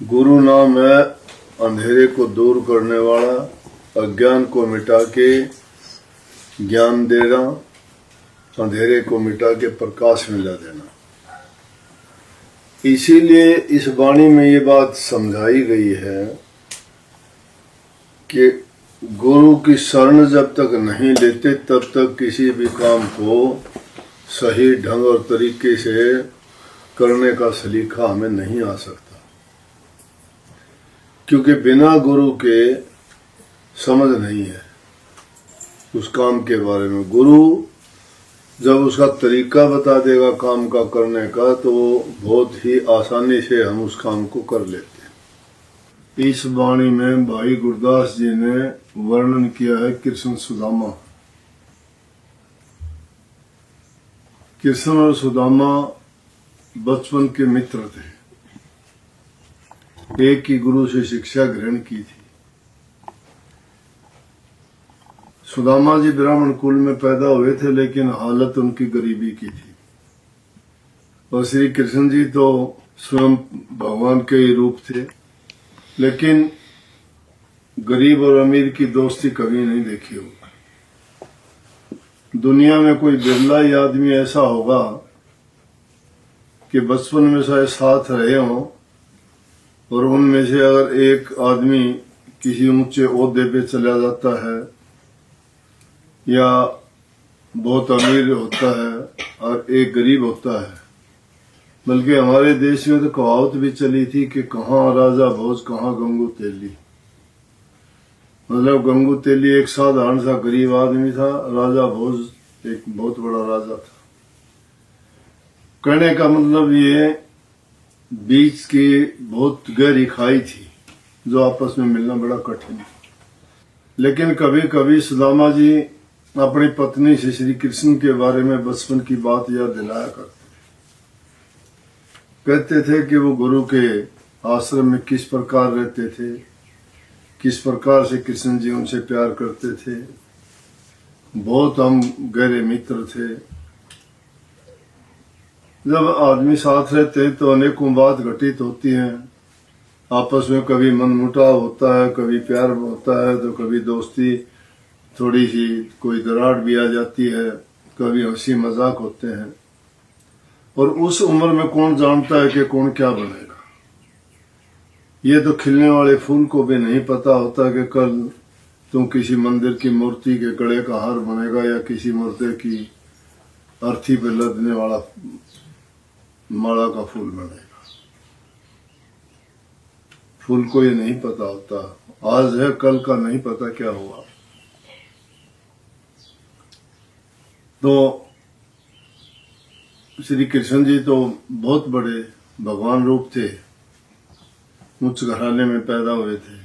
गुरु नाम है अंधेरे को दूर करने वाला, अज्ञान को मिटा के ज्ञान देना, अंधेरे को मिटा के प्रकाश में ला देना। इसीलिए इस वाणी में ये बात समझाई गई है कि गुरु की शरण जब तक नहीं लेते तब तक किसी भी काम को सही ढंग और तरीके से करने का सलीका हमें नहीं आ सकता, क्योंकि बिना गुरु के समझ नहीं है उस काम के बारे में। गुरु जब उसका तरीका बता देगा काम का करने का, तो बहुत ही आसानी से हम उस काम को कर लेते हैं। इस वाणी में भाई गुरदास जी ने वर्णन किया है कृष्ण सुदामा। कृष्ण और सुदामा बचपन के मित्र थे, एक ही गुरु से शिक्षा ग्रहण की थी। सुदामा जी ब्राह्मण कुल में पैदा हुए थे, लेकिन हालत उनकी गरीबी की थी। और श्री कृष्ण जी तो स्वयं भगवान के ही रूप थे, लेकिन गरीब और अमीर की दोस्ती कभी नहीं देखी होगी। दुनिया में कोई बिरला ही आदमी ऐसा होगा कि बचपन में शायद साथ रहे हों, और उनमें से अगर एक आदमी किसी ऊंचे ओहदे पे चला जाता है या बहुत अमीर होता है और एक गरीब होता है, बल्कि हमारे देश में तो कहावत भी चली थी कि कहाँ राजा भोज कहाँ गंगू तेली। मतलब गंगू तेली एक साधारण सा गरीब आदमी था, राजा भोज एक बहुत बड़ा राजा था। कहने का मतलब ये बीच की बहुत गहरी खाई थी जो आपस में मिलना बड़ा कठिन। लेकिन कभी कभी सुदामा जी अपनी पत्नी से श्री कृष्ण के बारे में बचपन की बात याद दिलाया करते। कहते थे कि वो गुरु के आश्रम में किस प्रकार रहते थे, किस प्रकार से कृष्ण जी उनसे प्यार करते थे। बहुत हम गहरे मित्र थे। जब आदमी साथ रहते हैं तो अनेकों बात घटित होती हैं आपस में। कभी मनमुटाव होता है, कभी प्यार होता है, तो कभी दोस्ती थोड़ी सी कोई दरार भी आ जाती है, कभी हंसी मजाक होते हैं। और उस उम्र में कौन जानता है कि कौन क्या बनेगा। ये तो खिलने वाले फूल को भी नहीं पता होता कि कल तुम किसी मंदिर की मूर्ति के गले का हार बनेगा या किसी मुर्दे की अर्थी पे लदने वाला माला का फूल बनेगा। फूल को ये नहीं पता होता, आज है कल का नहीं पता क्या हुआ। तो श्री कृष्ण जी तो बहुत बड़े भगवान रूप थे, उच्च घराने में पैदा हुए थे,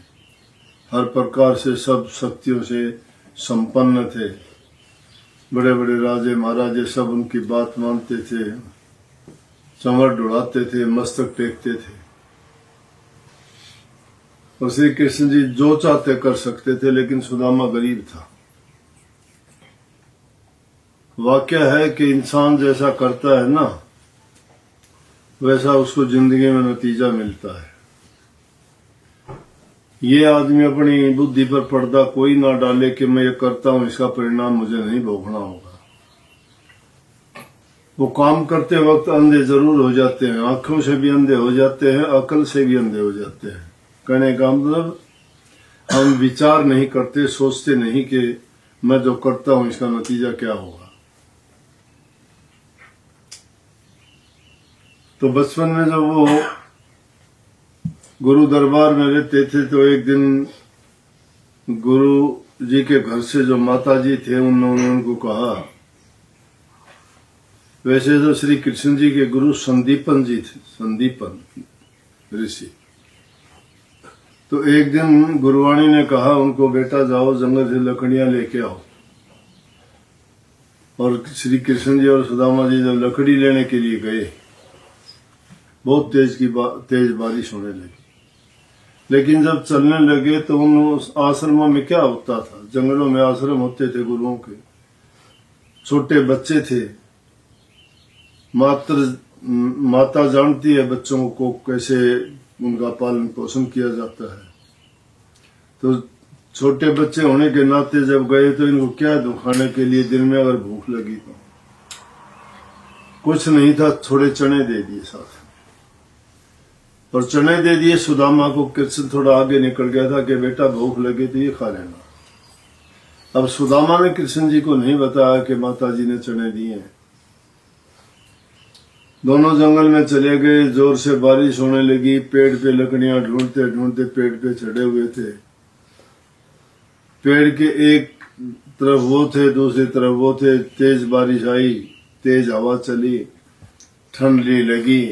हर प्रकार से सब शक्तियों से संपन्न थे। बड़े बड़े राजे महाराजे सब उनकी बात मानते थे, चमर ढुड़ाते थे, मस्तक टेकते थे। और श्री कृष्ण जी जो चाहते कर सकते थे, लेकिन सुदामा गरीब था। वाक्य है कि इंसान जैसा करता है ना, वैसा उसको जिंदगी में नतीजा मिलता है। ये आदमी अपनी बुद्धि पर पर्दा कोई ना डाले कि मैं ये करता हूं, इसका परिणाम मुझे नहीं भोगना होगा। वो काम करते वक्त अंधे जरूर हो जाते हैं, आंखों से भी अंधे हो जाते हैं, अकल से भी अंधे हो जाते हैं। कहने का मतलब हम विचार नहीं करते, सोचते नहीं कि मैं जो करता हूं इसका नतीजा क्या होगा। तो बचपन में जब वो गुरु दरबार में रहते थे, तो एक दिन गुरु जी के घर से जो माता जी थे उन्होंने उनको कहा, वैसे तो श्री कृष्ण जी के गुरु संदीपन जी थे, संदीपन ऋषि। तो एक दिन गुरुवाणी ने कहा उनको, बेटा जाओ जंगल से लकड़ियां लेके आओ। और श्री कृष्ण जी और सुदामा जी जब लकड़ी लेने के लिए गए, बहुत तेज बारिश होने लगी। लेकिन जब चलने लगे तो उन आश्रमों में क्या होता था, जंगलों में आश्रम होते थे गुरुओं के, छोटे बच्चे थे। माता जानती है बच्चों को कैसे उनका पालन पोषण किया जाता है। तो छोटे बच्चे होने के नाते जब गए तो इनको क्या दूं खाने के लिए, दिन में अगर भूख लगी तो कुछ नहीं था, थोड़े चने दे दिए साथ, और चने दे दिए। सुदामा को कृष्ण थोड़ा आगे निकल गया था कि बेटा भूख लगी तो ये खा लेना। अब सुदामा ने कृष्ण जी को नहीं बताया कि माता जी ने चने दिए हैं। दोनों जंगल में चले गए, जोर से बारिश होने लगी, पेड़ पे लकड़ियां ढूंढते ढूंढते पेड़ पे चढ़े हुए थे। पेड़ के एक तरफ वो थे, दूसरी तरफ वो थे। तेज बारिश आई, तेज हवा चली, ठंडी लगी,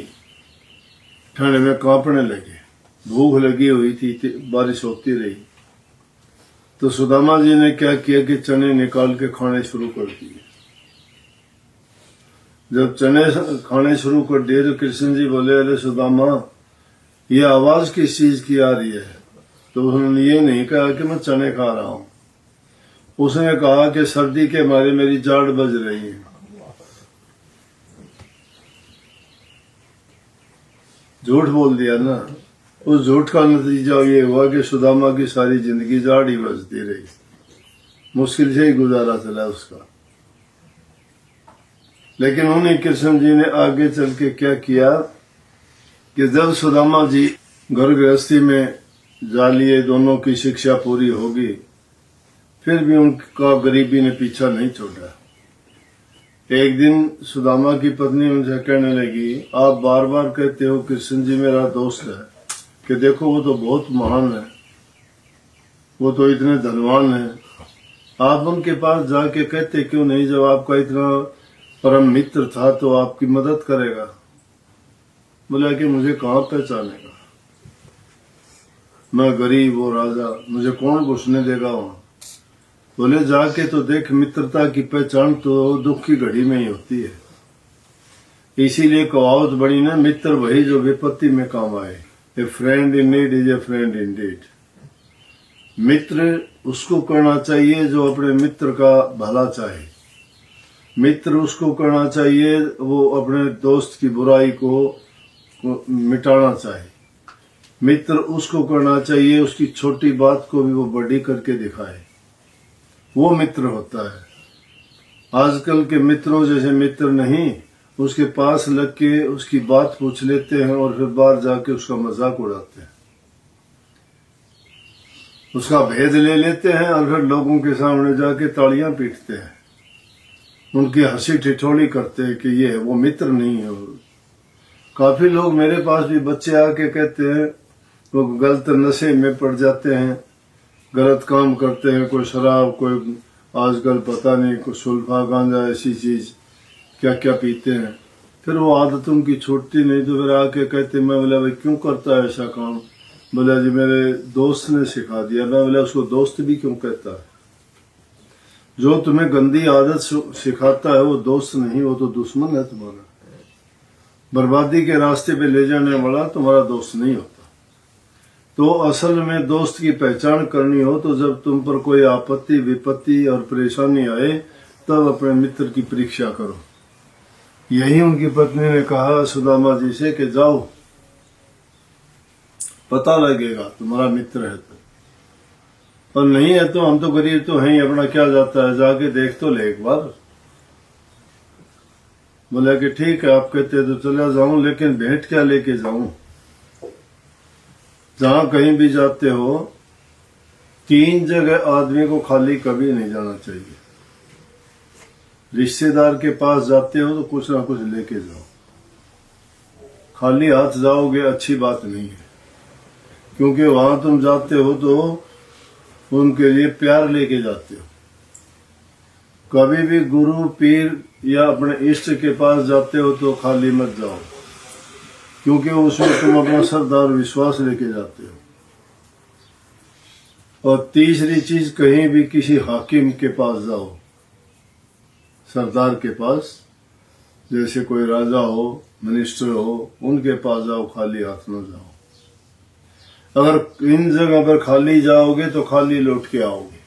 ठंड में कांपने लगे। भूख लगी हुई थी, बारिश होती रही। तो सुदामा जी ने क्या किया कि चने निकाल के खाने शुरू कर दिए। जब चने खाने शुरू कर दिए तो कृष्ण जी बोले, अरे सुदामा, ये आवाज किस चीज की आ रही है? तो उन्होंने ये नहीं कहा कि मैं चने खा रहा हूं, उसने कहा कि सर्दी के मारे मेरी जाड़ बज रही है। झूठ बोल दिया ना। उस झूठ का नतीजा ये हुआ कि सुदामा की सारी जिंदगी जाड़ ही बजती रही, मुश्किल से ही गुजारा चला उसका। लेकिन उन्हीं कृष्ण जी ने आगे चल के क्या किया कि जब सुदामा जी घर गृहस्थी में जा लिए, दोनों की शिक्षा पूरी होगी, फिर भी उनका गरीबी ने पीछा नहीं छोड़ा। एक दिन सुदामा की पत्नी उनसे कहने लगी, आप बार बार कहते हो कृष्ण जी मेरा दोस्त है, कि देखो वो तो बहुत महान है, वो तो इतने धनवान है, आप उनके पास जाके कहते क्यों नहीं? जब आपका इतना परम मित्र था तो आपकी मदद करेगा। बोला कि मुझे कहाँ पहचानेगा, मैं गरीब, वो राजा, मुझे कौन घुसने देगा वहां? बोले जाके तो देख, मित्रता की पहचान तो दुख की घड़ी में ही होती है। इसीलिए कहावत बनी ना, मित्र वही जो विपत्ति में काम आए। A friend in need is a friend indeed. मित्र उसको करना चाहिए जो अपने मित्र का भला चाहे। मित्र उसको करना चाहिए वो अपने दोस्त की बुराई को मिटाना चाहे। मित्र उसको करना चाहिए उसकी छोटी बात को भी वो बड़ी करके दिखाए, वो मित्र होता है। आजकल के मित्रों जैसे मित्र नहीं, उसके पास लग के उसकी बात पूछ लेते हैं और फिर बाहर जाके उसका मजाक उड़ाते हैं, उसका भेद ले लेते हैं और फिर लोगों के सामने जाके तालियां पीटते हैं, उनकी हंसी ठिठोली करते हैं कि ये है, वो मित्र नहीं है। काफी लोग मेरे पास भी बच्चे आके कहते हैं वो गलत नशे में पड़ जाते हैं, गलत काम करते हैं, कोई शराब, कोई आजकल पता नहीं कोई सुल्फा, गांजा, ऐसी चीज क्या क्या पीते हैं। फिर वो आदत उनकी छूटती नहीं, तो फिर आके कहते, मैं बोला भाई क्यों करता है ऐसा काम? बोला जी मेरे दोस्त ने सिखा दिया। मैं बोला उसको दोस्त भी क्यों कहता है? जो तुम्हें गंदी आदत सिखाता है वो दोस्त नहीं, वो तो दुश्मन है तुम्हारा। बर्बादी के रास्ते पे ले जाने वाला तुम्हारा दोस्त नहीं होता। तो असल में दोस्त की पहचान करनी हो तो जब तुम पर कोई आपत्ति, विपत्ति और परेशानी आए तब अपने मित्र की परीक्षा करो। यही उनकी पत्नी ने कहा सुदामा जी से कि जाओ, पता लगेगा तुम्हारा मित्र है तो, और नहीं है तो हम तो गरीब तो हैं ही, अपना क्या जाता है, जाके देख तो ले एक बार। बोला कि ठीक है आप कहते तो चला जाऊं, लेकिन भेंट क्या लेके जाऊं? जहां कहीं भी जाते हो 3 जगह आदमी को खाली कभी नहीं जाना चाहिए। रिश्तेदार के पास जाते हो तो कुछ ना कुछ लेके जाओ, खाली हाथ जाओगे अच्छी बात नहीं है, क्योंकि वहां तुम जाते हो तो उनके लिए प्यार लेके जाते हो। कभी भी गुरु, पीर या अपने इष्ट के पास जाते हो तो खाली मत जाओ, क्योंकि उसमें तुम अपना श्रद्धा और विश्वास लेके जाते हो। और तीसरी चीज, कहीं भी किसी हाकिम के पास जाओ, सरदार के पास, जैसे कोई राजा हो, मिनिस्टर हो, उनके पास जाओ, खाली हाथ न जाओ। अगर इन जगह पर खाली जाओगे तो खाली लौट के आओगे।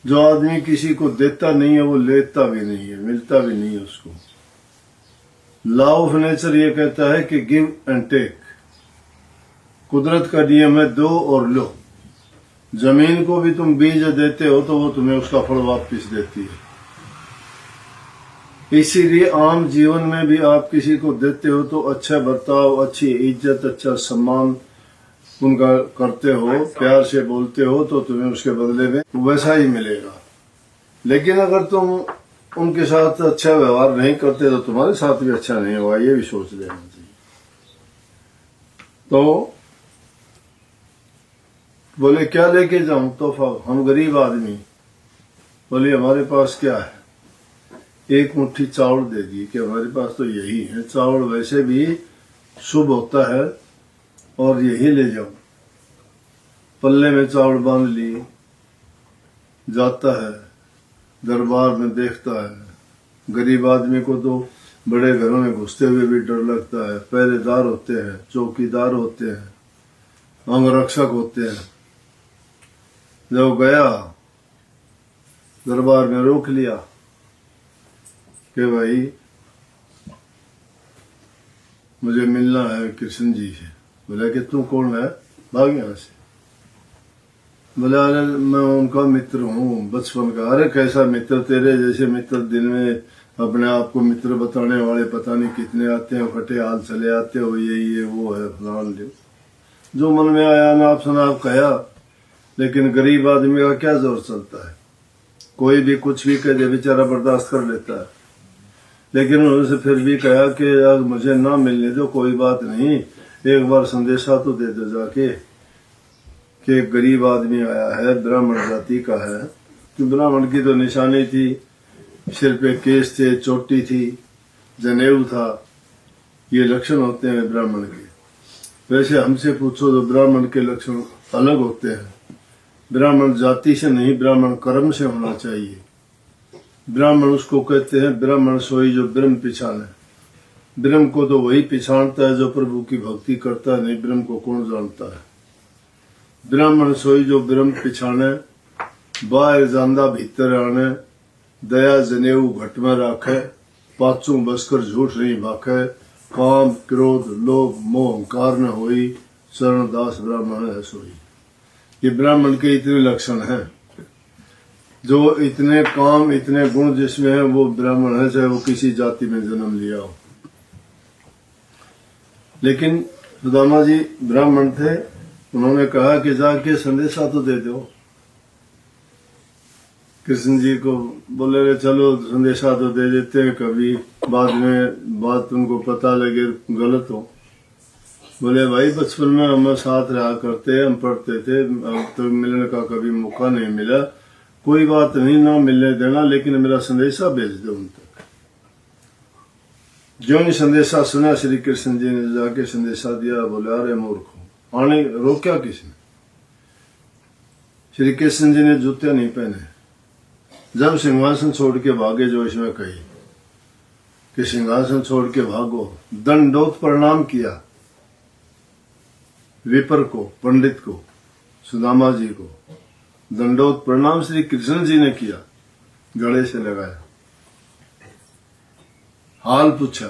जो आदमी किसी को देता नहीं है वो लेता भी नहीं है, मिलता भी नहीं है उसको। लॉ ऑफ नेचर ये कहता है कि गिव एंड टेक। कुदरत का नियम है दो और लो। जमीन को भी तुम बीज देते हो तो वो तुम्हें उसका फल वापस देती है। इसीलिए आम जीवन में भी आप किसी को देते हो तो अच्छा बर्ताव, अच्छी इज्जत, अच्छा सम्मान उनका करते हो, प्यार से बोलते हो तो तुम्हें उसके बदले में वैसा ही मिलेगा। लेकिन अगर तुम उनके साथ अच्छा व्यवहार नहीं करते तो तुम्हारे साथ भी अच्छा नहीं होगा, ये भी सोच लेना चाहिए। तो बोले क्या लेके जाऊं तोहफा, हम गरीब आदमी। बोले हमारे पास क्या है, एक मुट्ठी चावल दे दी कि हमारे पास तो यही है, चावल वैसे भी शुभ होता है और यही ले जाओ। पल्ले में चावल बांध लिए, जाता है दरबार में, देखता है गरीब आदमी को तो बड़े घरों में घुसते हुए भी डर लगता है। पहरेदार होते हैं, चौकीदार होते हैं, अंगरक्षक होते हैं। जब गया दरबार में रोक लिया कि भाई मुझे मिलना है कृष्ण जी से। बोला कि तू कौन है, भाग यहाँ से। बोला अरे मैं उनका मित्र हूँ बचपन का। अरे कैसा मित्र, तेरे जैसे मित्र दिन में अपने आप को मित्र बताने वाले पता नहीं कितने आते हैं, फटे हाल चले आते हो, ये वो है फलान। जो मन में आया ना आप सुना, आप कहा। लेकिन गरीब आदमी का क्या जोर चलता है, कोई भी कुछ भी कह दे बेचारा बर्दाश्त कर लेता है। लेकिन उन्होंने फिर भी कहा कि यार मुझे ना मिलने दो, कोई बात नहीं, एक बार संदेशा तो दे दो जाके कि एक गरीब आदमी आया है, ब्राह्मण जाति का है। तो ब्राह्मण की तो निशानी थी, सिर पे केस थे, चोटी थी, जनेऊ था, ये लक्षण होते हैं ब्राह्मण के। वैसे हमसे पूछो तो ब्राह्मण के लक्षण अलग होते हैं। ब्राह्मण जाति से नहीं, ब्राह्मण कर्म से होना चाहिए। ब्राह्मण उसको कहते हैं ब्राह्मण सोई जो ब्रह्म पिछाने। ब्रह्म को तो वही पिछानता है जो प्रभु की भक्ति करता है, नहीं ब्रह्म को कौन जानता है। ब्राह्मण सोई जो ब्रह्म पिछाने, बाहर जांदा भीतर आने, दया जनेऊ घट में राखे, पाचू बसकर झूठ नहीं भाखे, काम क्रोध लोभ मोह अहंकार न होई, शरण दास ब्राह्मण है सोई। ये ब्राह्मण के इतने लक्षण हैं। जो इतने काम इतने गुण जिसमें है वो ब्राह्मण है, चाहे वो किसी जाति में जन्म लिया हो। लेकिन सुदामा जी ब्राह्मण थे, उन्होंने कहा कि जाके संदेशा तो दे दो कृष्ण जी को। बोले रे चलो संदेशा तो दे देते हैं, कभी बाद में बात उनको पता लगे गलत हो। बोले भाई बचपन में हम साथ रहा करते, हम पढ़ते थे, अब तो मिलने का कभी मौका नहीं मिला, कोई बात नहीं, ना मिलने देना, लेकिन मेरा संदेशा भेज दो उन तक। जो नहीं संदेशा सुना, श्री कृष्ण जी ने जाके संदेशा दिया। बोले अरे मूर्ख, आने रोक्या किसने। श्री कृष्ण जी ने जूते नहीं पहने, जब सिंहासन छोड़ के भागे, जो इसमें कही कि सिंहासन छोड़ के भागो, दंडोत प्रणाम किया विपर को, पंडित को, सुदामा जी को दंडोत प्रणाम श्री कृष्ण जी ने किया, गले से लगाया, हाल पूछा,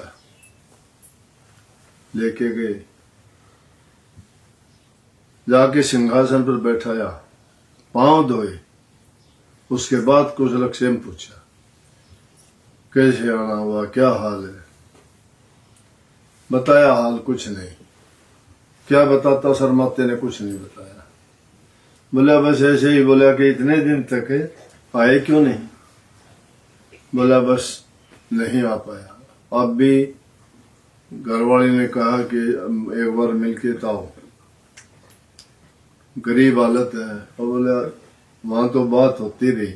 लेके गए, जाके सिंहासन पर बैठाया, पांव धोए, उसके बाद कुशलक्षेम पूछा, कैसे आना हुआ, क्या हाल है। बताया हाल कुछ नहीं। क्या बताता, शर्माते ने कुछ नहीं बताया। बोला बस ऐसे ही। बोला कि इतने दिन तक आए क्यों नहीं। बोला बस नहीं आ पाया। अब भी घरवाली ने कहा कि एक बार मिलके ताओ, गरीब हालत है। और बोला वहां तो बात होती रही।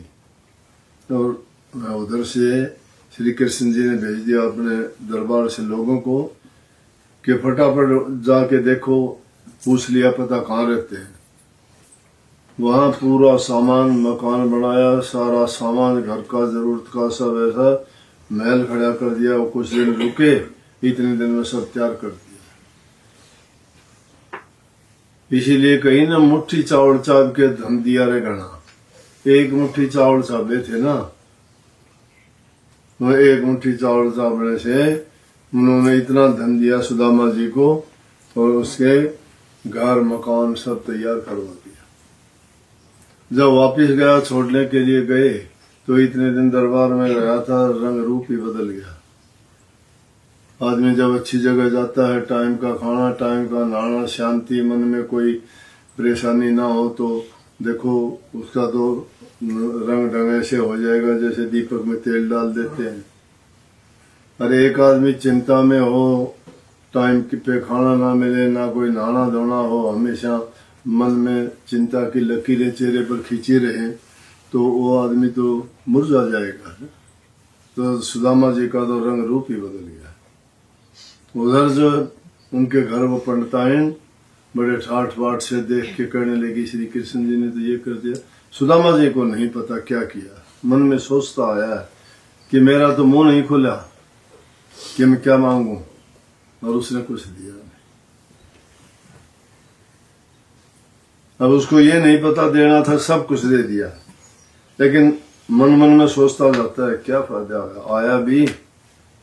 तो उधर से श्री कृष्ण जी ने भेज दिया अपने दरबार से लोगों को कि फटाफट जाके देखो, पूछ लिया पता कहाँ रहते हैं। वहां पूरा सामान, मकान बनाया, सारा सामान घर का जरूरत का सब ऐसा महल खड़ा कर दिया। वो कुछ दिन रुके, इतने दिन में सब तैयार कर दिया। इसीलिए कहीं ना मुट्ठी चावल चाप के धन दिया रे गणा। एक मुट्ठी चावल चापे थे ना, वो एक मुट्ठी चावल चापने से उन्होंने इतना धन दिया सुदामा जी को। और उसके घर मकान सब तैयार करवा दिया। जब वापिस गया, छोड़ने के लिए गए, तो इतने दिन दरबार में रहा था, रंग रूप ही बदल गया। आदमी जब अच्छी जगह जाता है, टाइम का खाना, टाइम का नहाना, शांति, मन में कोई परेशानी ना हो, तो देखो उसका तो रंग ढंग ऐसे हो जाएगा जैसे दीपक में तेल डाल देते हैं। अरे एक आदमी चिंता में हो, टाइम पे खाना ना मिले, ना कोई नहाना धोना हो, हमेशा मन में चिंता की लकीरें चेहरे पर खींची रहे, तो वो आदमी तो मुरझा जाएगा। तो सुदामा जी का तो रंग रूप ही बदल गया। उधर जो उनके घर वो पंडितायन बड़े ठाठ बाट से देख के कहने लगी, श्री कृष्ण जी ने तो ये कर दिया। सुदामा जी को नहीं पता क्या किया, मन में सोचता आया कि मेरा तो मुंह नहीं खुला कि मैं क्या मांगू, और उसने कुछ दिया नहीं। अब उसको ये नहीं पता देना था, सब कुछ दे दिया, लेकिन मन मन में सोचता जाता है क्या फायदा आया भी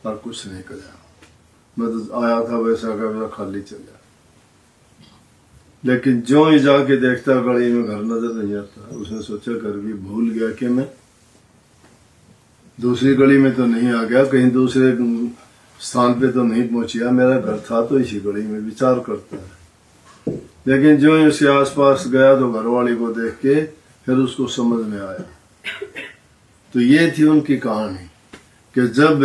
और कुछ नहीं कराया। मैं तो आया था वैसा का वैसा खाली चला। लेकिन जो ही जाके देखता गली में घर नजर नहीं आता। उसने सोचा घर भी भूल गया कि मैं दूसरी गली में तो नहीं आ गया, कहीं दूसरे स्थान पे तो नहीं पहुंचिया, मेरा घर था तो इसी गली में, विचार करता है। लेकिन जो ही उसके आसपास गया तो घरवाली को देख के फिर उसको समझ में आया। तो ये थी उनकी कहानी कि जब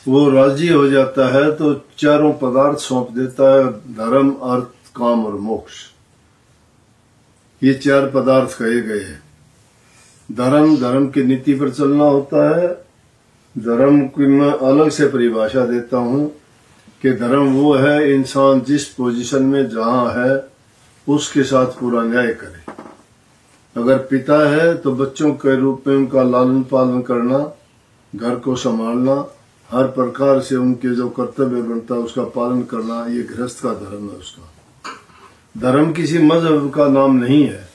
वो राजी हो जाता है तो चारों पदार्थ सौंप देता है, धर्म, अर्थ, काम और मोक्ष। ये चार पदार्थ कहे गए हैं। धर्म की नीति पर चलना होता है। धर्म की मैं अलग से परिभाषा देता हूं कि धर्म वो है इंसान जिस पोजीशन में जहां है उसके साथ पूरा न्याय करे। अगर पिता है तो बच्चों के रूप में उनका लालन पालन करना, घर को संभालना, हर प्रकार से उनके जो कर्तव्य बनता है उसका पालन करना, ये गृहस्थ का धर्म है उसका। धर्म किसी मजहब का नाम नहीं है।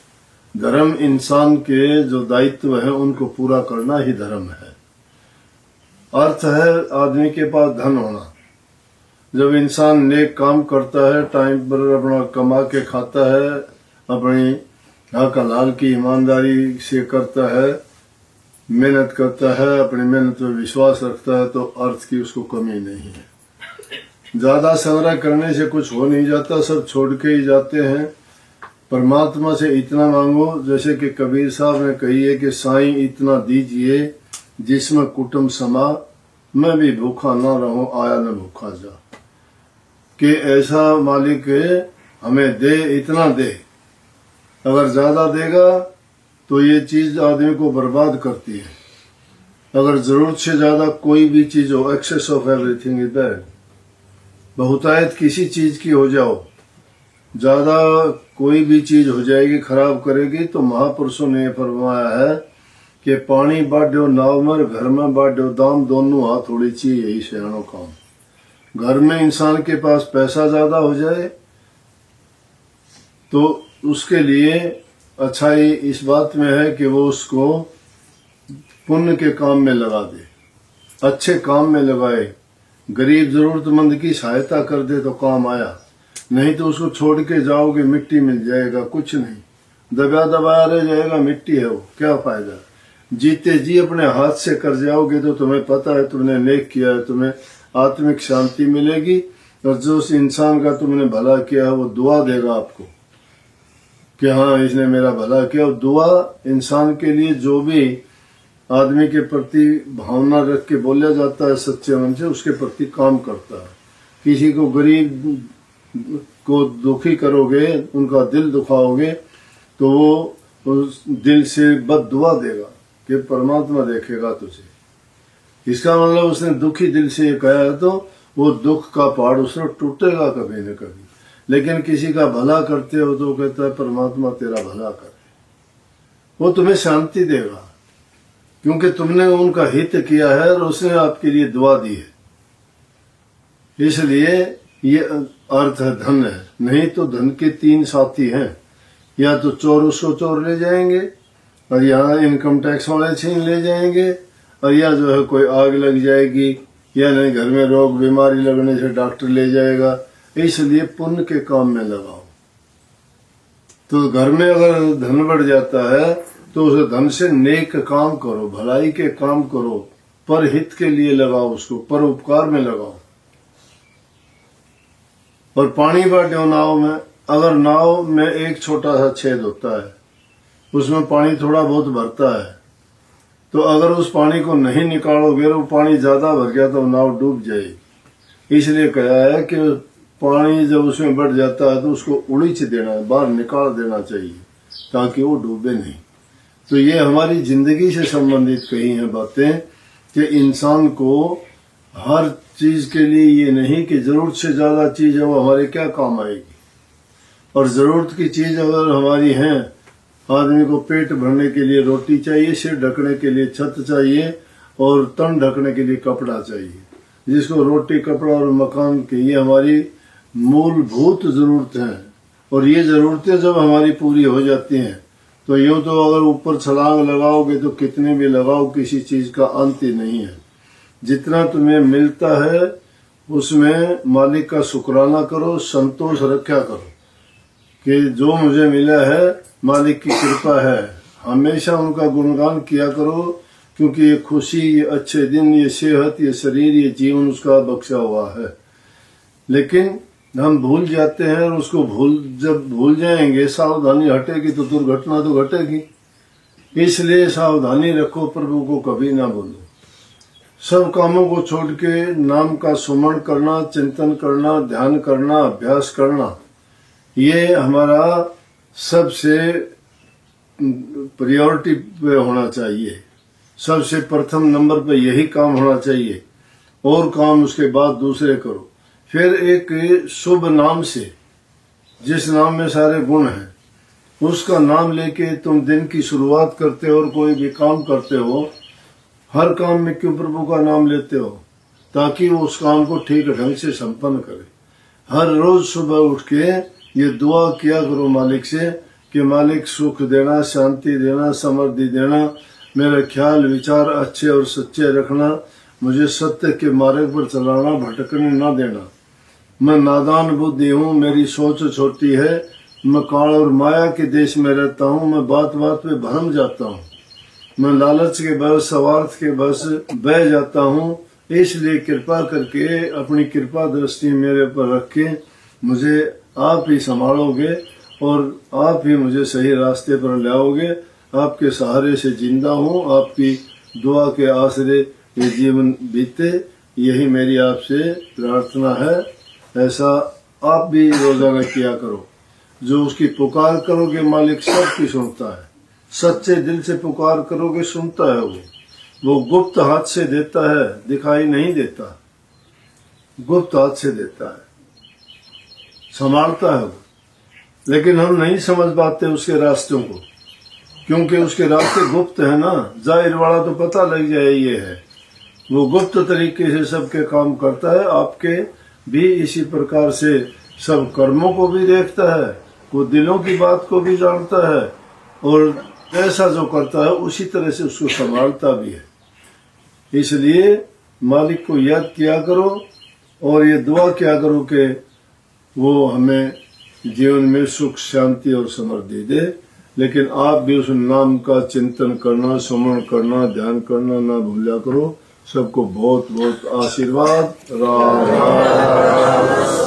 धर्म इंसान के जो दायित्व है उनको पूरा करना ही धर्म है। अर्थ है आदमी के पास धन होना। जब इंसान नेक काम करता है, टाइम पर अपना कमा के खाता है, अपनी हक हलाल की ईमानदारी से करता है, मेहनत करता है, अपनी मेहनत में विश्वास रखता है, तो अर्थ की उसको कमी नहीं है। ज्यादा संग्रह करने से कुछ हो नहीं जाता, सब छोड़ के ही जाते हैं। परमात्मा से इतना मांगो, जैसे कि कबीर साहब ने कही है कि साईं इतना दीजिए जिसमें कुटुंब समा, मैं भी भूखा ना रहूं, आया न भूखा जा। कि ऐसा मालिक हमें दे, इतना दे। अगर ज्यादा देगा तो ये चीज आदमी को बर्बाद करती है। अगर जरूरत से ज्यादा कोई भी चीज हो, excess of everything is bad. बहुतायत किसी चीज की हो जाओ, ज्यादा कोई भी चीज हो जाएगी, खराब करेगी। तो महापुरुषों ने फरमाया है कि पानी बाढ़ो नाव में, घर में बाढ़ो दाम, दोनों हाथ होनी चाहिए, यही सियाणों काम। घर में इंसान के पास पैसा ज्यादा हो जाए तो उसके लिए अच्छाई इस बात में है कि वो उसको पुण्य के काम में लगा दे, अच्छे काम में लगाए। गरीब जरूरतमंद की सहायता कर दे तो काम आया, नहीं तो उसको छोड़ के जाओगे मिट्टी मिल जाएगा, कुछ नहीं, दबा दबाया रह जाएगा, मिट्टी है वो, क्या फायदा। जीते जी अपने हाथ से कर जाओगे तो तुम्हें पता है तुमने नेक किया है, तुम्हें आत्मिक शांति मिलेगी। और जो उस इंसान का तुमने भला किया है वो दुआ देगा आपको कि हाँ इसने मेरा भला किया। और दुआ इंसान के लिए जो भी आदमी के प्रति भावना रख के बोला जाता है सच्चे मन से, उसके प्रति काम करता है। किसी को गरीब को दुखी करोगे, उनका दिल दुखाओगे, तो वो उस दिल से बद दुआ देगा कि परमात्मा देखेगा तुझे। इसका मतलब उसने दुखी दिल से ये कहा है तो वो दुख का पहाड़ उसने टूटेगा कभी न कभी। लेकिन किसी का भला करते हो तो कहता है परमात्मा तेरा भला करे, वो तुम्हें शांति देगा क्योंकि तुमने उनका हित किया है और उसने आपके लिए दुआ दी है। इसलिए ये अर्थ है धन है। नहीं तो धन के तीन साथी हैं, या तो चोर उसको चोर ले जाएंगे, और यहाँ इनकम टैक्स वाले छीन ले जाएंगे, और या जो है कोई आग लग जाएगी, या नहीं घर में रोग बीमारी लगने से डॉक्टर ले जाएगा। इसलिए पुण्य के काम में लगाओ। तो घर में अगर धन बढ़ जाता है तो उस धन से नेक काम करो, भलाई के काम करो, पर हित के लिए लगाओ, उसको पर उपकार में लगाओ। और पानी बांटो नाव में। अगर नाव में एक छोटा सा छेद होता है, उसमें पानी थोड़ा बहुत भरता है, तो अगर उस पानी को नहीं निकालोगे और वो पानी ज्यादा भर गया तो नाव डूब जाएगी। इसलिए कहा है कि पानी जब उसमें बढ़ जाता है तो उसको उड़ीच देना है, बाहर निकाल देना चाहिए ताकि वो डूबे नहीं। तो ये हमारी जिंदगी से संबंधित कही हैं बातें कि इंसान को हर चीज के लिए ये नहीं कि जरूरत से ज्यादा चीज है वो हमारे क्या काम आएगी, और जरूरत की चीज अगर हमारी है, आदमी को पेट भरने के लिए रोटी चाहिए, सिर ढकने के लिए छत चाहिए और तन ढकने के लिए कपड़ा चाहिए। जिसको रोटी, कपड़ा और मकान की ये हमारी मूलभूत जरूरत है। और ये जरूरतें जब हमारी पूरी हो जाती हैं तो यूं तो अगर ऊपर छलांग लगाओगे तो कितने भी लगाओ, किसी चीज का अंत ही नहीं है। जितना तुम्हें मिलता है उसमें मालिक का शुक्राना करो, संतोष रखा करो कि जो मुझे मिला है मालिक की कृपा है। हमेशा उनका गुणगान किया करो, क्योंकि ये खुशी, ये अच्छे दिन, ये सेहत, ये शरीर, ये जीवन उसका बख्शा हुआ है। लेकिन हम भूल जाते हैं, और उसको जब भूल जाएंगे, सावधानी हटेगी तो दुर्घटना तो घटेगी। इसलिए सावधानी रखो, प्रभु को कभी ना भूलो। सब कामों को छोड़ के नाम का सुमरण करना, चिंतन करना, ध्यान करना, अभ्यास करना, ये हमारा सबसे प्रायोरिटी पे होना चाहिए। सबसे प्रथम नंबर पे यही काम होना चाहिए, और काम उसके बाद दूसरे करो। फिर एक शुभ नाम से, जिस नाम में सारे गुण हैं, उसका नाम लेके तुम दिन की शुरुआत करते हो और कोई भी काम करते हो। हर काम में क्यों प्रभु का नाम लेते हो? ताकि वो उस काम को ठीक ढंग से संपन्न करे। हर रोज सुबह उठ के ये दुआ किया करो मालिक से कि मालिक सुख देना, शांति देना, समृद्धि देना, मेरे ख्याल विचार अच्छे और सच्चे रखना, मुझे सत्य के मार्ग पर चलाना, भटकने न देना। मैं नादान बुद्धि हूँ, मेरी सोच छोटी है, मैं काल और माया के देश में रहता हूँ, मैं बात बात पे भरम जाता हूँ, मैं लालच के बस, स्वार्थ के बस बह जाता हूँ। इसलिए कृपा करके अपनी कृपा दृष्टि मेरे पर रख के मुझे आप ही संभालोगे और आप ही मुझे सही रास्ते पर लाओगे। आपके सहारे से जिंदा हूँ, आपकी दुआ के आसरे ये जीवन बीते, यही मेरी आपसे प्रार्थना है। ऐसा आप भी रोजाना किया करो। जो उसकी पुकार करोगे मालिक सबकी सुनता है। सच्चे दिल से पुकार करोगे सुनता है वो गुप्त हाथ से देता है, दिखाई नहीं देता, गुप्त हाथ से देता है, संभालता है वो। लेकिन हम नहीं समझ पाते उसके रास्तों को, क्योंकि उसके रास्ते गुप्त है ना। जाहिर वाला तो पता लग जाए ये है, वो गुप्त तरीके से सबके काम करता है। आपके भी इसी प्रकार से सब कर्मों को भी देखता है, वो दिलों की बात को भी जानता है, और ऐसा जो करता है उसी तरह से उसको संभालता भी है। इसलिए मालिक को याद किया करो और ये दुआ किया करो कि वो हमें जीवन में सुख, शांति और समृद्धि दे। लेकिन आप भी उस नाम का चिंतन करना, स्मरण करना, ध्यान करना ना भूला करो। सबको बहुत बहुत आशीर्वाद। राम राम।